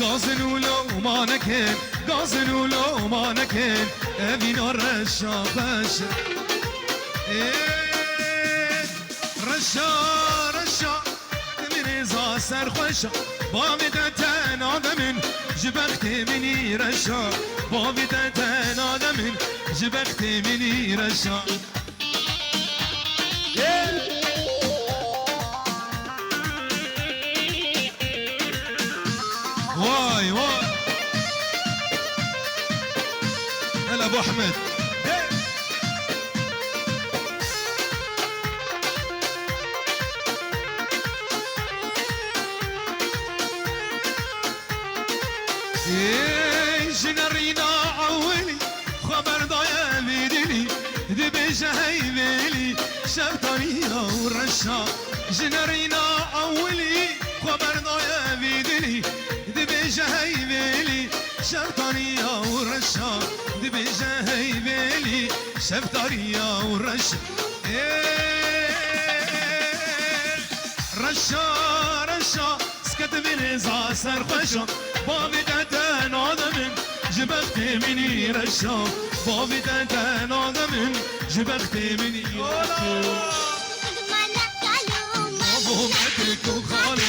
قازن ولو ما نكن قازن ولو ما نكن أبين الرشا باشا رشا رشا من إزا سرخوشا بابي دتن آدمين جبختي مني رشا بابي دتن آدمين جبختي مني رشا واي واي هلا ابو احمد جنرينا عولي خبر ضايا بيدلي دبجة هيبلي شبطانية ورشا جنرينا عولي خبر ضايا بيدلي دبجة هيبلي شبطانية ورشا دبجة هيبلي شبطانية ورشا رشا رشا سكت بنزا سرخشا بابي دتن آدمين جبختي مني رشا بابي دتن آدمين جبختي مني ابو متك وخالو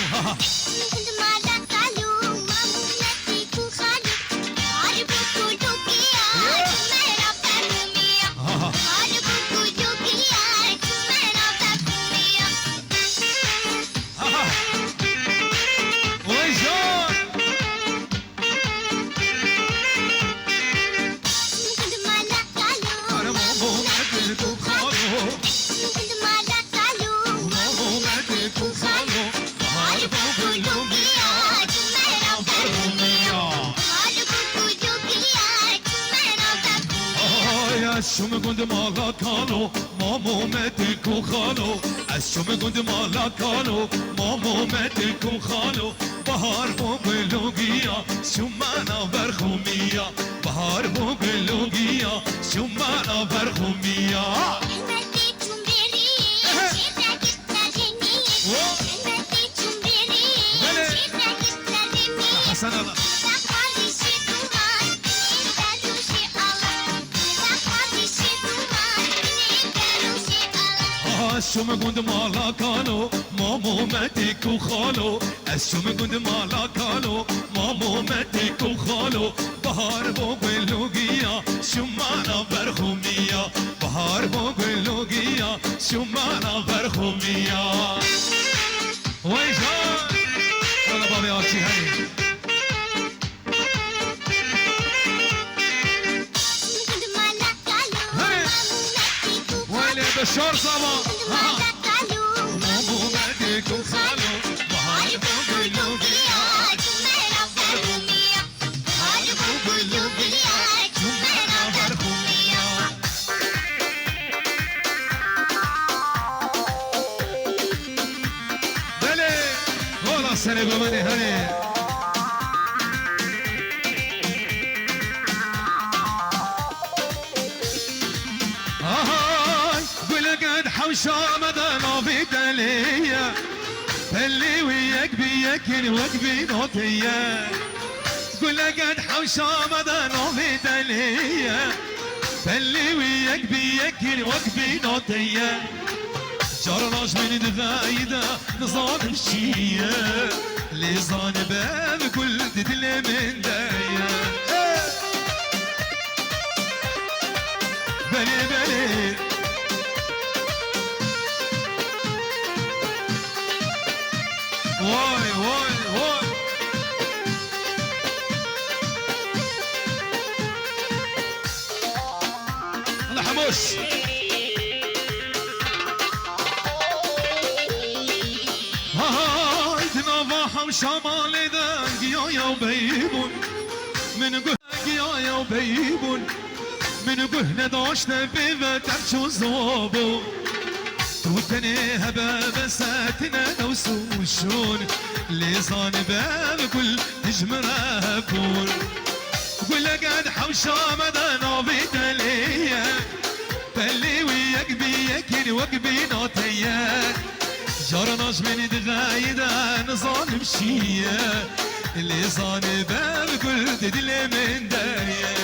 الشوم قند مالا كانو مامو متك وخالو الشوم قند مالا كانو مامو متك وخالو بهار بو بلوغيا شمانا برخوميا بهار بو بلوغيا شمانا برخوميا حسن الله الشوم قند مالا كانو مامو متك وخالو الشوم قند مالا كانو مامو متك وخالو بهار بو بلوغيا شمانا برخوميا بهار بو بلوغيا شمانا برخوميا ويجان يلا بابي آرشي هاي بشار صبا مامو متك وخالو بهار بو بلوغيا شمانا برخوميا بهار بو بلوغيا شمانا برخوميا دلي والله سنة بمني هني حوشامة نوفي دليا اللي وياك بياكل وقبي نوتيا قول قد حوشامة نوفي دليا اللي وياك بياكل وقبي نوتيا جرناش من دفايدة نظام الشيا اللي صان باب كل دل من دايا بلي بلي واي واي واي الله حموش هاي تنافحم شمال دنقيا يا وبيبون من قهقيا يا وبيبون من قهنا داشت بيبتر شو زوبو توتني هباب ساتنا وسوشون لسان باب كل تجمرها كون قول قد حوشا مدى نوبيت ليا بلي وياك بياكل وقبي نوتيا جرناش من دغايدا نظام مشيا اللي صاني باب كل تدلي من دايه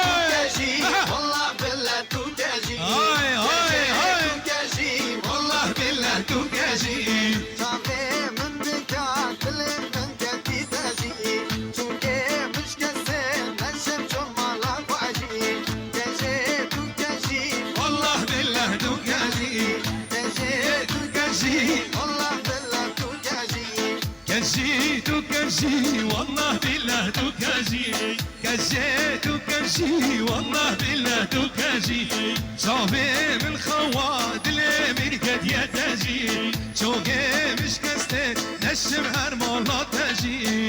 توكاجي والله بالله توكاجي هاي هاي هاي توكاجي والله بالله توكاجي صافي من دكات اللي من دكتي تاجي توكي مش كسر نشم جمالة واجي توكاجي توكاجي والله بالله توكاجي توكاجي والله بالله توكاجي كاجي توكاجي والله بالله توكاجي كاجي توكاجي والله بالله توكاجي صافي من خواد الامريكا يا تاجي شوقي مش كستي نشم هرمولا تاجي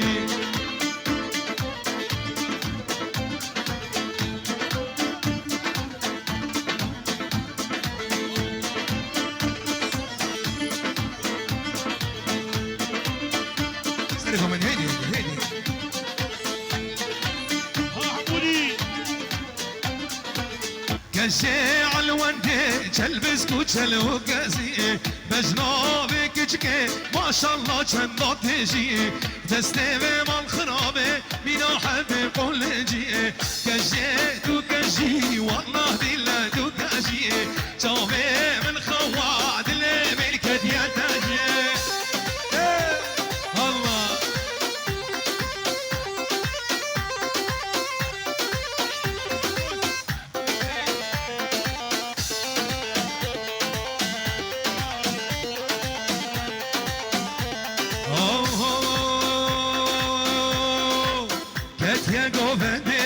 سرقوا من هيدي هيدي كشي على الوندي كالبسكوت الوكازي بجنابك كجكي ما شاء الله كان تجي تستوي مال خرابي من حد قول جي كجي توكجي والله بالله توكجي تومي من خواد الملكة يا تاجي الله Ketye govende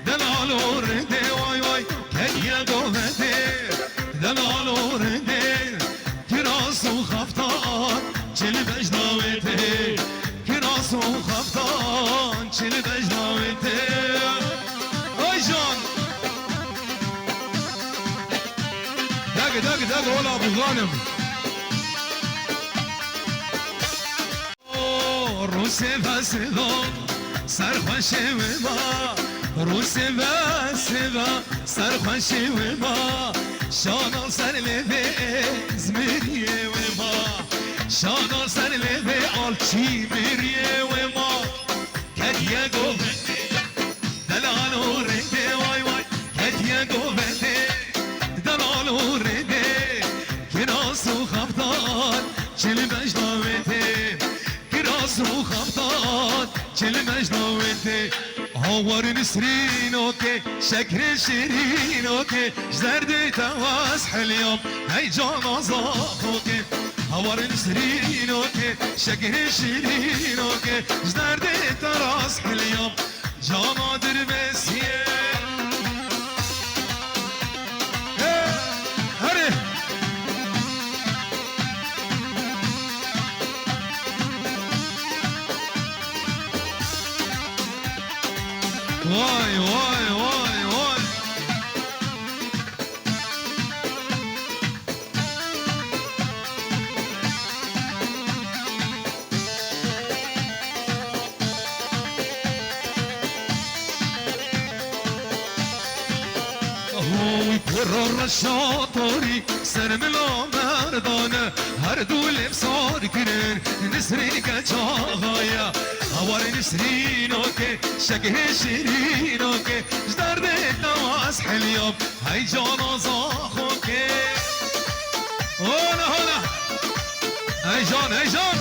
delalorende vay vay Ketye govende delalorende Kirasu khaftan çil bejnavete Kirasu khaftan çil bejnavete Ay can دق ولا ابو غانم روسي فاسدون سرخوشي وما روسي فاسدا سرخوشي وما شانا سر لبي زميري وما شانا سر لبي alçi miriye وما كديا قوبتي دلالو ريدي واي واي كديا قوبتي دلالو ريدي كراسو خبطان چل مجنوتي كراسو خبطان چل مجنوتي هوار نسرين اوكي شكر شيرين اوكي جدرد تواس حليوم هاي جانا اوكي هوار نسرين اوكي شكر شيرين اوكي جدرد تراس حليوم جانا دربسيه واي واي واي واي هو يكرر الشاطري سرملا مردانه هر دول بصار كرر نسرين كجاغايا هوار نسرين اوكي شكه شيرين اوكي جدر نواس حليوم هاي جانا زاخ اوكي هولا هولا هاي جان هاي جان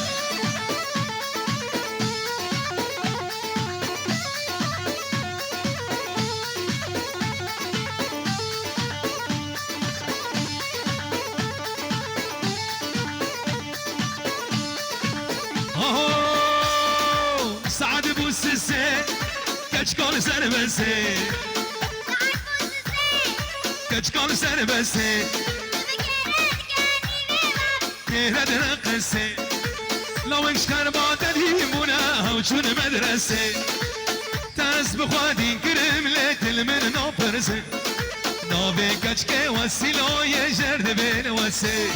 سعد بوسسي كشكون سربسي كشكون سربسي كيرد رقسي لو انشكر بعد الهيمونا وشون مدرسي تاس بخوادين كرم ليتل من نوبرسي نوبي كشكي وسيلو يجرد بين وسي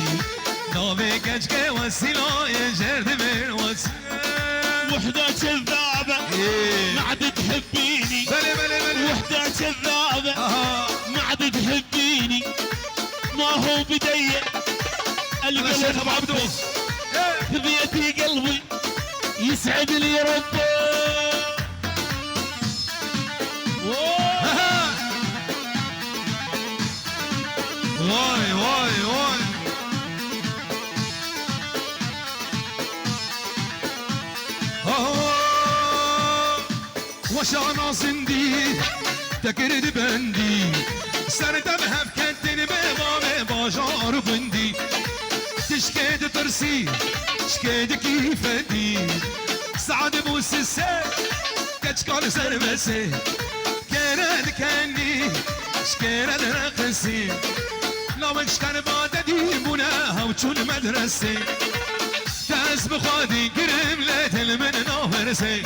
نوبي كشكي وسيلو يجرد بين وسي وحدة كذابة ما عاد تحبيني وحدة كذابة ما عاد تحبيني ما هو بدي القلب عبدوس في بيتي قلبي يسعد لي ربه. واي واي واي وش انا صندي تكرد بندي سرد بهف كنتن بيضا باجار بندي تشكيد ترسي شكيد كيفتي سعد بوسسي كتشكال سربسي كرد كني شكرد رقسي لو اشكر بعد ديبونا وشون مدرسي تاس بخادي قرب ليتل من نوفرسي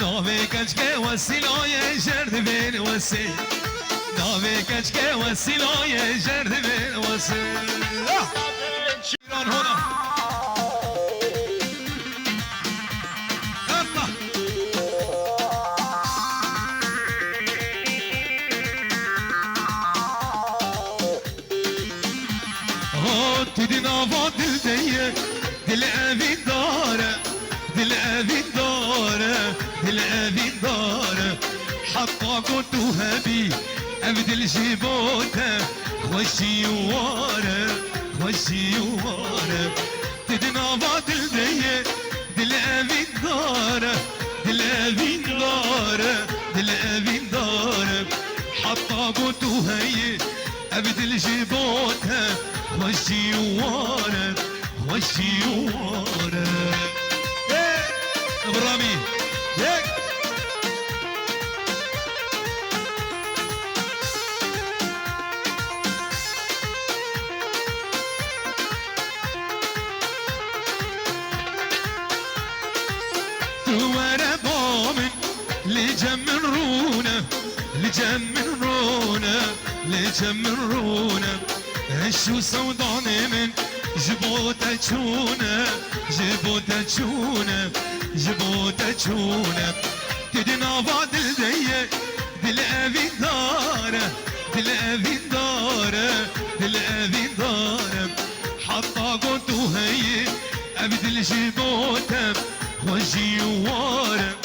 نوفي كشكي وسيلو يجرد بين وسي نوفي كشكي وسيلو يجرد بين وسي شيران هنا تدنا فاضل ديه دل أبي داره دل أبي داره دل أبي داره حتى كنت هبي أبدل جيبوته خوشي واره خوشي واره تدنا فاضل ديه دل أبي داره دل أبي داره دل أبي داره حتى كنت هي أبدل جيبوته خوشي واره خوشي واره ابرامي هيك توارى بومن لجمرونا لجمرونا لجمرونا هشو سوداني من جبوتا تشونا جبوتا تشونا جبوتا تشونا تدنا فاضل ديه دل أبي داره دل أبي داره دل أبي داره حتى قلت هي أبدل جبوتا خوشي واره